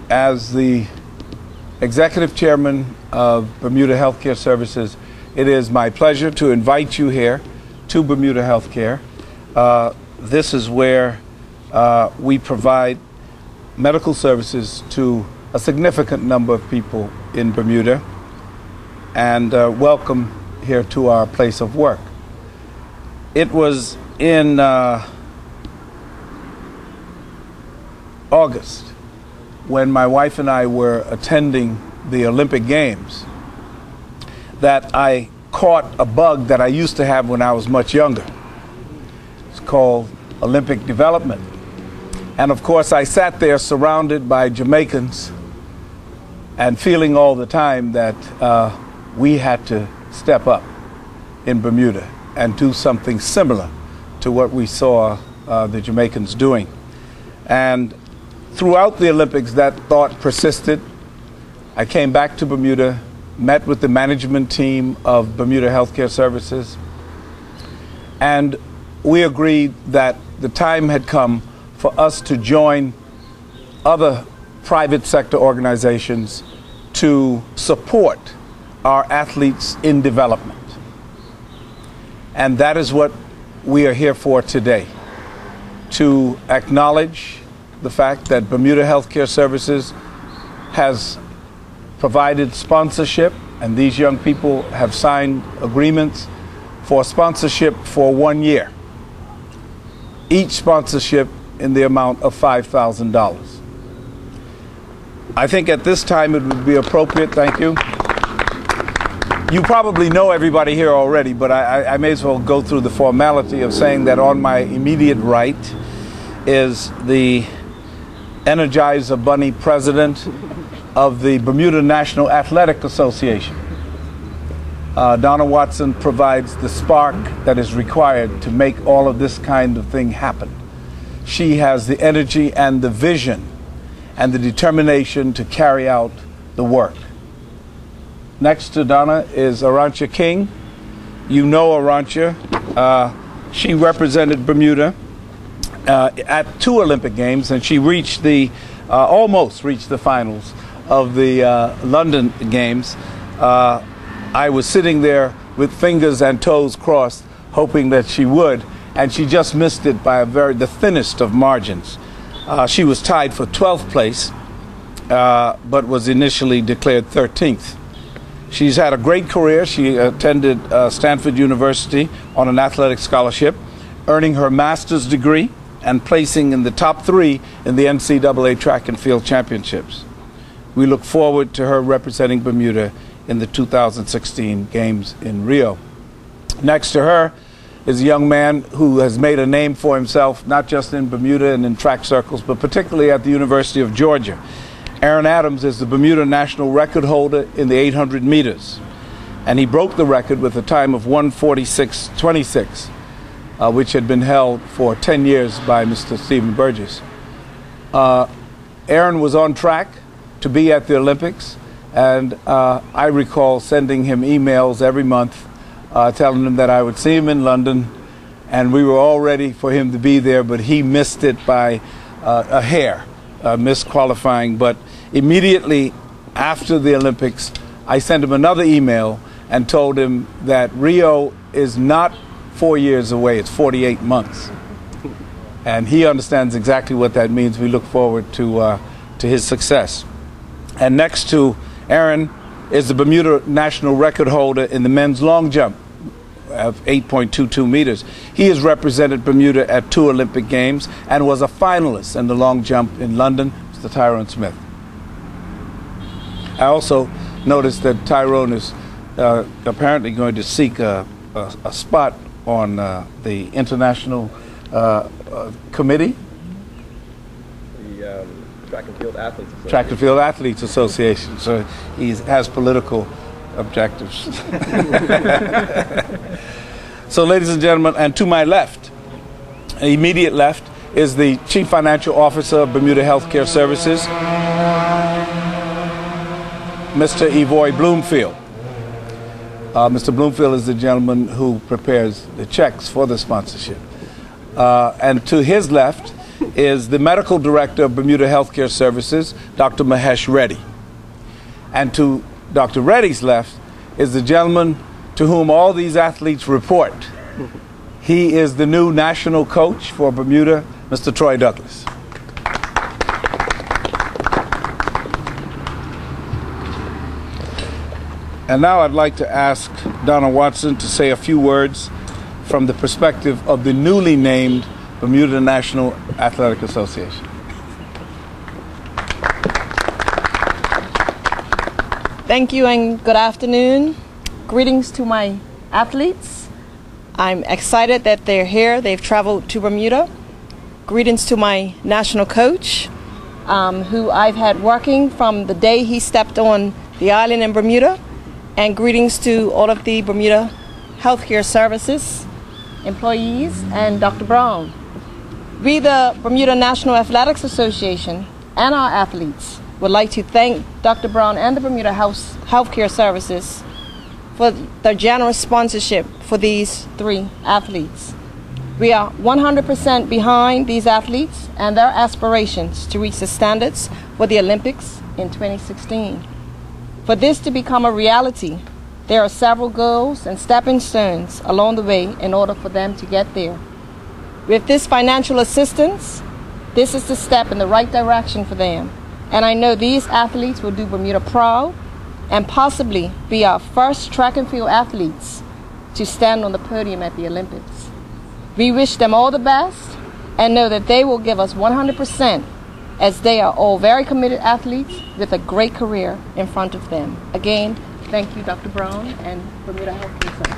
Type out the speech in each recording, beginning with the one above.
as the Executive Chairman of Bermuda Healthcare Services, it is my pleasure to invite you here to Bermuda Healthcare. This is where we provide medical services to a significant number of people in Bermuda, and welcome here to our place of work. It was in August when my wife and I were attending the Olympic Games that I caught a bug that I used to have when I was much younger. It's called Olympic development. And of course, I sat there surrounded by Jamaicans and feeling all the time that we had to step up in Bermuda and do something similar to what we saw the Jamaicans doing. And throughout the Olympics, that thought persisted. I came back to Bermuda, met with the management team of Bermuda Healthcare Services, and we agreed that the time had come for us to join other private sector organizations to support our athletes in development. And that is what we are here for today, to acknowledge the fact that Bermuda Healthcare Services has provided sponsorship, and these young people have signed agreements for sponsorship for 1 year. Each sponsorship in the amount of $5,000. I think at this time it would be appropriate, thank you. You probably know everybody here already, but I may as well go through the formality of saying that on my immediate right is the Energizer Bunny president of the Bermuda National Athletic Association. Donna Watson provides the spark that is required to make all of this kind of thing happen. She has the energy and the vision and the determination to carry out the work. Next to Donna is Arancha King. You know Arancha. She represented Bermuda at 2 Olympic Games, and she reached almost reached the finals of the London Games. I was sitting there with fingers and toes crossed, hoping that she would, and she just missed it by the thinnest of margins. She was tied for 12th place, but was initially declared 13th. She's had a great career. She attended Stanford University on an athletic scholarship, earning her master's degree and placing in the top 3 in the NCAA track and field championships. We look forward to her representing Bermuda in the 2016 Games in Rio. Next to her is a young man who has made a name for himself, not just in Bermuda and in track circles, but particularly at the University of Georgia. Aaron Adams is the Bermuda national record holder in the 800 meters, and he broke the record with a time of 1:46.26, which had been held for 10 years by Mr. Stephen Burgess. Aaron was on track to be at the Olympics, and I recall sending him emails every month telling him that I would see him in London, and we were all ready for him to be there, but he missed it by a hair, missed qualifying. But immediately after the Olympics, I sent him another email and told him that Rio is not 4 years away, it's 48 months. And he understands exactly what that means. We look forward to his success. And next to Aaron is the Bermuda national record holder in the men's long jump of 8.22 meters. He has represented Bermuda at 2 Olympic Games and was a finalist in the long jump in London, Mr. Tyrone Smith. I also noticed that Tyrone is apparently going to seek a spot on the International Committee? The Track and Field Athletes Association. Track and Field Athletes Association. So he has political objectives. So, ladies and gentlemen, and to my left, immediate left, is the Chief Financial Officer of Bermuda Healthcare Services, Mr. Evoy Bloomfield. Mr. Bloomfield is the gentleman who prepares the checks for the sponsorship. And to his left is the medical director of Bermuda Healthcare Services, Dr. Mahesh Reddy. And to Dr. Reddy's left is the gentleman to whom all these athletes report. He is the new national coach for Bermuda, Mr. Troy Douglas. And now I'd like to ask Donna Watson to say a few words from the perspective of the newly named Bermuda National Athletic Association. Thank you and good afternoon. Greetings to my athletes. I'm excited that they're here. They've traveled to Bermuda. Greetings to my national coach, who I've had working from the day he stepped on the island in Bermuda. And greetings to all of the Bermuda Healthcare Services employees and Dr. Brown. We, the Bermuda National Athletics Association, and our athletes would like to thank Dr. Brown and the Bermuda Healthcare Services for their generous sponsorship for these 3 athletes. We are 100% behind these athletes and their aspirations to reach the standards for the Olympics in 2016. For this to become a reality, there are several goals and stepping stones along the way in order for them to get there. With this financial assistance, this is the step in the right direction for them. And I know these athletes will do Bermuda proud and possibly be our first track and field athletes to stand on the podium at the Olympics. We wish them all the best and know that they will give us 100%, as they are all very committed athletes with a great career in front of them. Again, thank you, Dr. Brown and Bermuda Healthcare Services.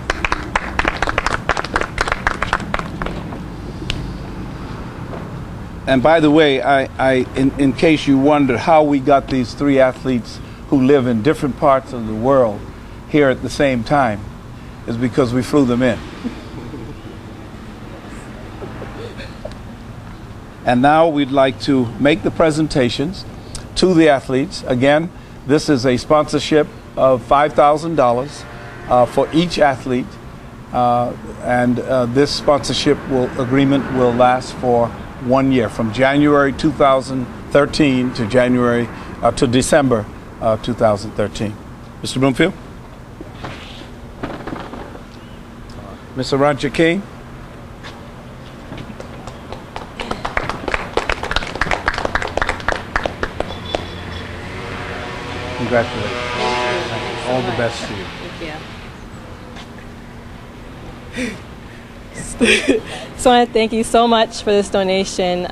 And by the way, in case you wondered how we got these 3 athletes who live in different parts of the world here at the same time, is because we flew them in. And now we'd like to make the presentations to the athletes. Again, this is a sponsorship of $5,000 for each athlete, and this sponsorship agreement will last for 1 year, from January 2013 to December 2013. Mr. Broomfield? Mr. Rancher King? Congratulations. All the best to you. Thank you. So I want to thank you so much for this donation.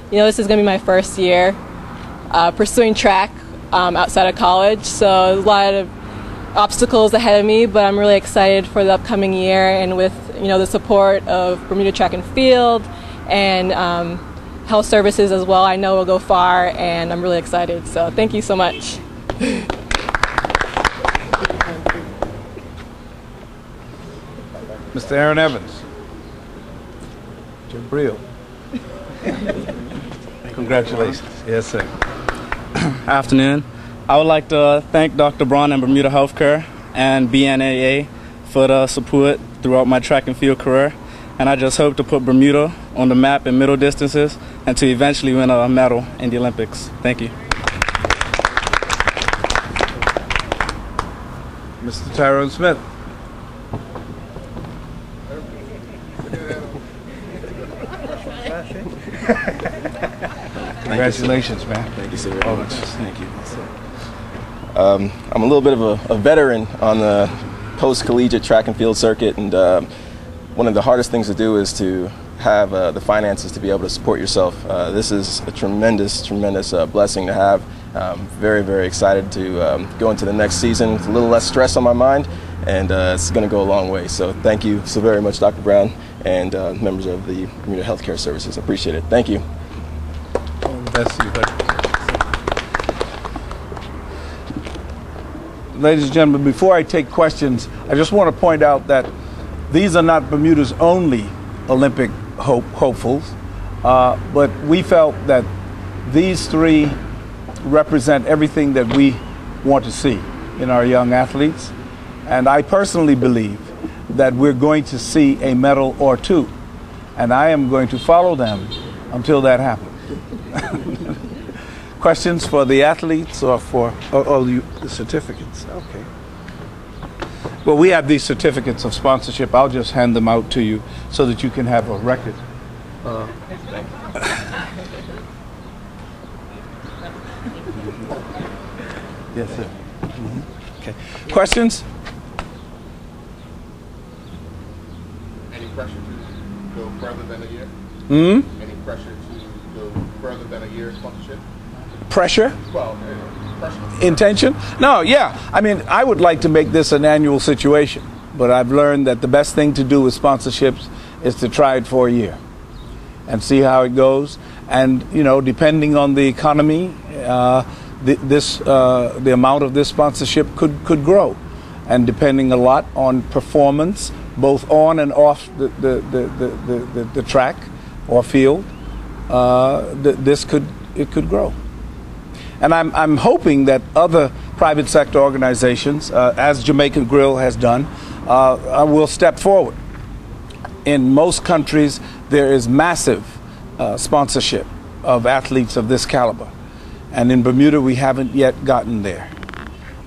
This is going to be my first year pursuing track outside of college, so there's a lot of obstacles ahead of me, but I'm really excited for the upcoming year, and with the support of Bermuda Track and Field and health services as well, I know we'll go far, and I'm really excited. So thank you so much. Mr. Aaron Evans. Jim Brill. Congratulations. Yes, sir. Afternoon. I would like to thank Dr. Braun and Bermuda Healthcare and BNAA for the support throughout my track and field career. And I just hope to put Bermuda on the map in middle distances and to eventually win a medal in the Olympics. Thank you. Mr. Tyrone Smith. Congratulations, man. Thank you so very much. Thank you. I'm a little bit of a veteran on the post-collegiate track and field circuit, and one of the hardest things to do is to have the finances to be able to support yourself. This is a tremendous blessing to have. Very, very excited to go into the next season with a little less stress on my mind, and it's going to go a long way. So thank you so very much, Dr. Brown, and members of the Bermuda Healthcare Services. I appreciate it. Thank you. All the best to you, buddy. Ladies and gentlemen, before I take questions, I just want to point out that these are not Bermuda's only Olympic hopefuls, but we felt that these 3 represent everything that we want to see in our young athletes. And I personally believe that we're going to see a medal or 2. And I am going to follow them until that happens. Questions for the athletes or for the certificates? Okay. Well, we have these certificates of sponsorship. I'll just hand them out to you so that you can have a record. Yes, sir. Okay. Questions? Any pressure to go further than a year? Any pressure to go further than a year sponsorship? Pressure? Well, pressure. Intention? No, yeah. I mean, I would like to make this an annual situation, but I've learned that the best thing to do with sponsorships is to try it for a year and see how it goes. And, you know, depending on the economy, the amount of this sponsorship could grow. And depending a lot on performance, both on and off the track or field, it could grow. And I'm hoping that other private sector organizations, as Jamaican Grill has done, will step forward. In most countries, there is massive sponsorship of athletes of this caliber. And in Bermuda, we haven't yet gotten there.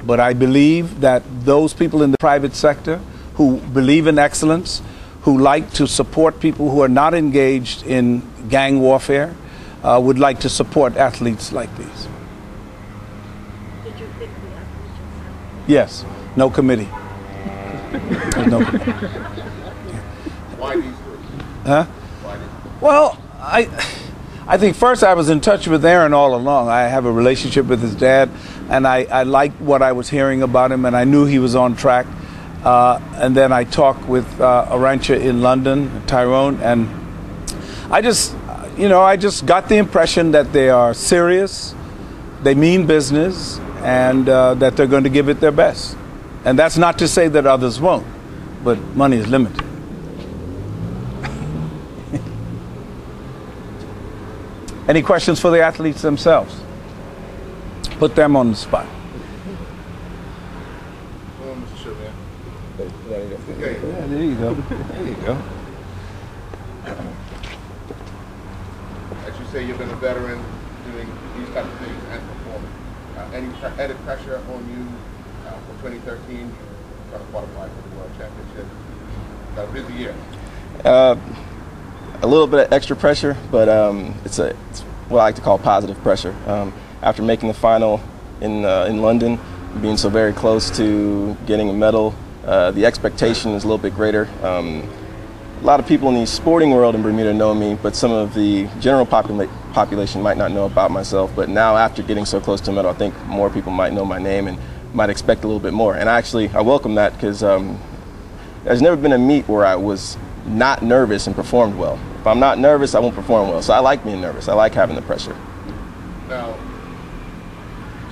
But I believe that those people in the private sector who believe in excellence, who like to support people who are not engaged in gang warfare, would like to support athletes like these. Did you pick the athletes yourself? Yes, no committee. There's no committee. Why these three? Huh? Why these? Well, I think first I was in touch with Aaron all along. I have a relationship with his dad, and I liked what I was hearing about him, and I knew he was on track. And then I talked with Arantxa in London, Tyrone, and I just got the impression that they are serious, they mean business, and that they're going to give it their best. And that's not to say that others won't, but money is limited. Any questions for the athletes themselves? Put them on the spot. Well, Mr. Chauvin. Yeah, there you go. There you go. As you say, you've been a veteran doing these types of things and performing. Any added pressure on you for 2013? You're trying to qualify for the World Championship. Got a busy year. A little bit of extra pressure, but it's what I like to call positive pressure. After making the final in London, being so very close to getting a medal, the expectation is a little bit greater. A lot of people in the sporting world in Bermuda know me, but some of the general population might not know about myself. But now, after getting so close to a medal, I think more people might know my name and might expect a little bit more. And I welcome that, because there's never been a meet where I was not nervous and performed well. If I'm not nervous, I won't perform well. So I like being nervous. I like having the pressure. Now,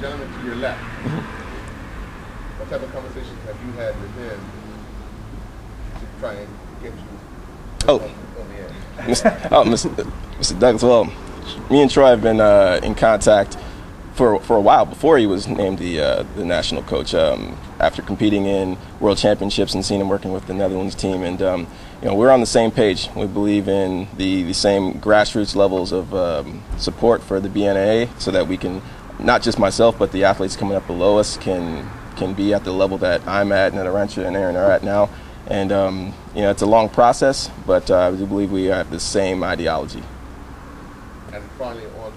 gentleman to your left, what type of conversations have you had with him to try and get you on the edge? Mr. Douglas, well, me and Troy have been in contact for a while before he was named the national coach. After competing in World Championships and seeing him working with the Netherlands team, and we're on the same page. We believe in the same grassroots levels of support for the BNAA, so that we can, not just myself, but the athletes coming up below us can be at the level that I'm at and that Arantxa and Aaron are at now. And it's a long process, but I do believe we have the same ideology. And finally, on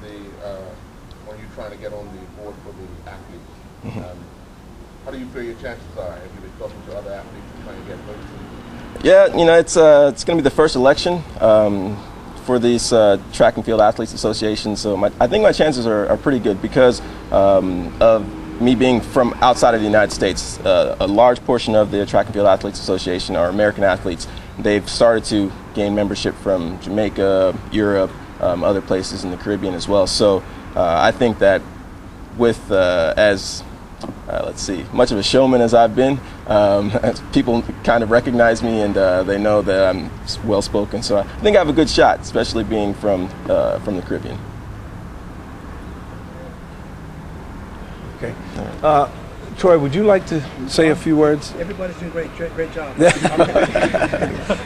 you trying to get on the board for the athletes, how do you feel your chances are? Have you been talking to other athletes and trying to get votes? Yeah, it's going to be the first election for this Track and Field Athletes Association. So I think my chances are pretty good, because of me being from outside of the United States. A large portion of the Track and Field Athletes Association are American athletes. They've started to gain membership from Jamaica, Europe, other places in the Caribbean as well. So I think that with much of a showman as I've been, people kind of recognize me, and they know that I'm well spoken. So I think I have a good shot, especially being from the Caribbean. Okay. Troy, would you like to say a few words? Everybody's doing great job.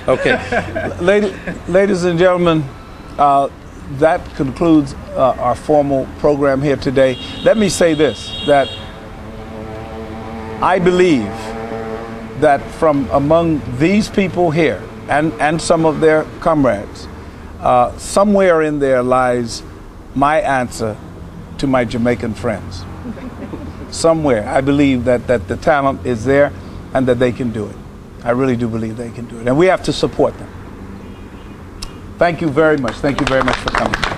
Okay. Ladies and gentlemen, that concludes our formal program here today. Let me say this, that I believe that from among these people here and some of their comrades, somewhere in there lies my answer to my Jamaican friends. Somewhere, I believe that the talent is there and that they can do it. I really do believe they can do it. And we have to support them. Thank you very much. Thank you very much for coming.